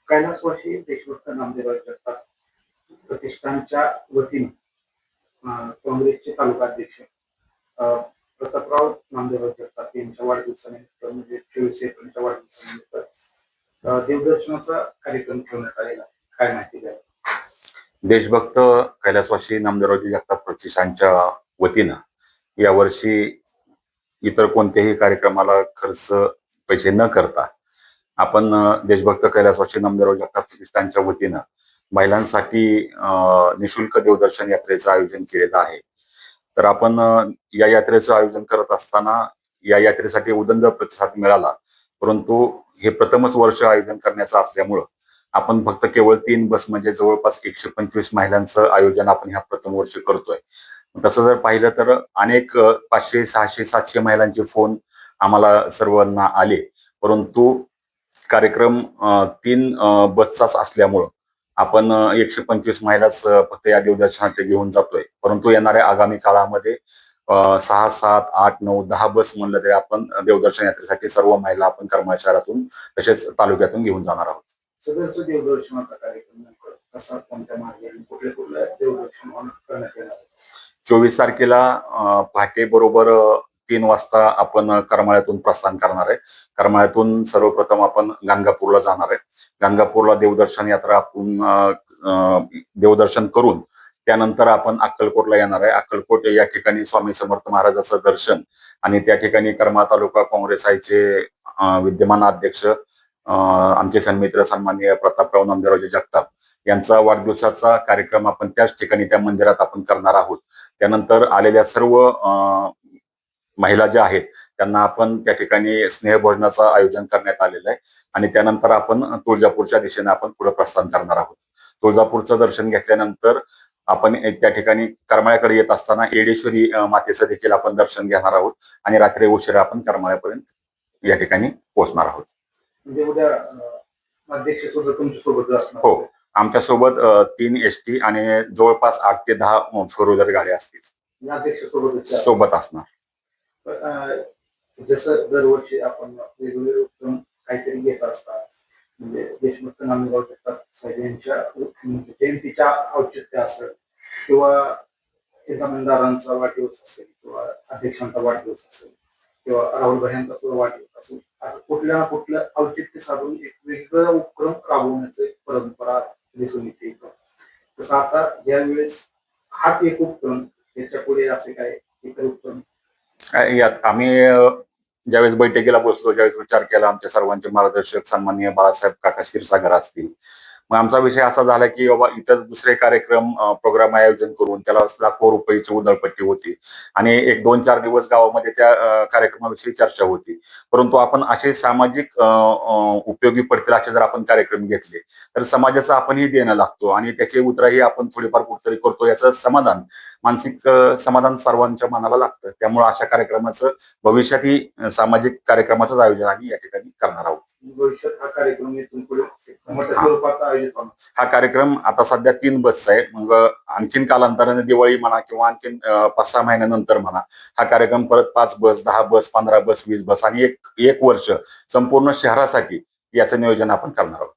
कैलासवासी देशभक्त नामदेवराव जगताप प्रतिष्ठानच्या वतीने काँग्रेसचे तालुकाध्यक्ष प्रतापराव नामदेवराव जगताप यांच्या वाढदिवसानिमित्त म्हणजे 24 एप्रिलच्या वाढदिवसानिमित्त देवदर्शनाचा कार्यक्रम ठेवण्यात आलेला आहे. काय माहिती द्या? देशभक्त कैलासवासी नामदेवरावजी जगताप प्रतिष्ठानच्या वतीनं यावर्षी इतर कोणत्याही कार्यक्रमाला खर्च पैसे न करता आपण देशभक्त कैलासवासी नामदेवराव जगताप प्रतिष्ठानच्या वतीनं महिलांसाठी निशुल्क देवदर्शन यात्रेचं आयोजन केलेलं आहे. तर आपण या यात्रेचं आयोजन करत असताना या यात्रेसाठी उदंड प्रतिसाद मिळाला, परंतु हे प्रथमच वर्ष आयोजन करण्याचं असल्यामुळं आपण फक्त केवळ 3 बस म्हणजे जवळपास 125 महिलांचं आयोजन आपण ह्या प्रथम वर्षी करतोय. तसं जर पाहिलं तर अनेक 500, 600, 700 महिलांचे फोन आम्हाला सर्वांना आले, परंतु कार्यक्रम 3 बसचाच असल्यामुळं आपण 125 महिलाच फक्त या देवदर्शनासाठी घेऊन जातोय. परंतु येणाऱ्या आगामी काळामध्ये 6, 7, 8, 9, 10 बस म्हणलं तरी आपण देवदर्शन यात्रेसाठी सर्व महिला आपण करमाळ शहरातून तसेच तालुक्यातून घेऊन जाणार आहोत. सदरचं देवदर्शनाचा कार्यक्रम कसा, कोणत्या मार्गाने कुठल्या देवदर्शन करण्यात येणार? 24 तारखेला पहाटे बरोबर 3 वाजता आपण करमाळ्यातून प्रस्थान करणार आहे. करमाळ्यातून सर्वप्रथम आपण गाणगापूरला जाणार आहे. गाणगापूरला देवदर्शन यात्रा आपण देवदर्शन करून त्यानंतर आपण अक्कलकोटला येणार आहे. अक्कलकोट या ठिकाणी स्वामी समर्थ महाराजाचं दर्शन आणि त्या ठिकाणी करमाळ तालुका काँग्रेस आयचे विद्यमान अध्यक्ष आमचे सन्मित्र सन्माननीय प्रतापराव नामदेवरावजी जगताप यांचा वाढदिवसाचा कार्यक्रम आपण त्याच ठिकाणी त्या मंदिरात आपण करणार आहोत. त्यानंतर आलेल्या सर्व महिला ज्या आहेत त्यांना आपण त्या ठिकाणी स्नेहभोजनाचं आयोजन करण्यात आलेलं आहे आणि त्यानंतर आपण तुळजापूरच्या दिशेने आपण पुढे प्रस्थान करणार आहोत. तुळजापूरचं दर्शन घेतल्यानंतर आपण त्या ठिकाणी करमाळ्याकडे येत असताना येडेश्वरी मातेचं देखील आपण दर्शन घेणार आहोत आणि रात्री उशिरा आपण करमाळ्यापर्यंत या ठिकाणी पोहोचणार आहोत. म्हणजे उद्या अध्यक्ष सुद्धा तुमच्या सोबत असणार? हो, आमच्या सोबत 3 एसटी आणि जवळपास 8 ते 10 फोर व्हीलर गाड्या असतील अध्यक्ष सोबत असणार. जसं दरवर्षी आपण वेगवेगळे उपक्रम काहीतरी घेत असतात, म्हणजे देशभक्त नामदेवराव जगताप साहेब यांच्या जयंतीच्या औचित्य असेल किंवा चिंतामणदारांचा वाढदिवस असेल किंवा अध्यक्षांचा वाढदिवस असेल किंवा राहुल भाईंचा सुद्धा वाढदिवस असेल, असं कुठल्या ना कुठल्या औचित्य साधून एक वेगळा उपक्रम राबवण्याची परंपरा दिसून येते. तसं आता यावेळेस हाच एक उपक्रम, याच्या पुढे असे काय इतर उपक्रम? यात आम्ही ज्यावेळेस बैठकीला बसलो, ज्यावेळेस विचार केला, आमच्या सर्वांचे मार्गदर्शक सन्माननीय बाळासाहेब काका क्षीरसागर असतील, मग आमचा विषय असा झाला की बाबा इतर दुसरे प्रोग्राम आयोजन करून त्याला लाखो रुपयाची उधळपट्टी होती आणि एक 2-4 दिवस गावामध्ये त्या कार्यक्रमाविषयी चर्चा होती. परंतु आपण असे सामाजिक उपयोगी पडतील असे जर आपण कार्यक्रम घेतले तर समाजाचं आपणही देणं लागतो आणि त्याचे उतराही आपण थोडीफार कुठतरी करतो याचं समाधान, मानसिक समाधान सर्वांच्या मनाला लागतं. त्यामुळे अशा कार्यक्रमाचं भविष्यातही सामाजिक कार्यक्रमाचंच आयोजन आम्ही या ठिकाणी करणार आहोत. भविष्यात हा कार्यक्रम इथून पुढे मोठ्या स्वरूपात आयोजित होणार? हा कार्यक्रम आता सध्या 3 बसचा आहे. मग आणखीन कालांतराने दिवाळी म्हणा किंवा आणखीन 5-6 महिन्यानंतर म्हणा हा कार्यक्रम परत 5 बस, 10 बस, 15 बस, 20 बस आणि एक वर्ष संपूर्ण शहरासाठी याचं नियोजन आपण करणार आहोत.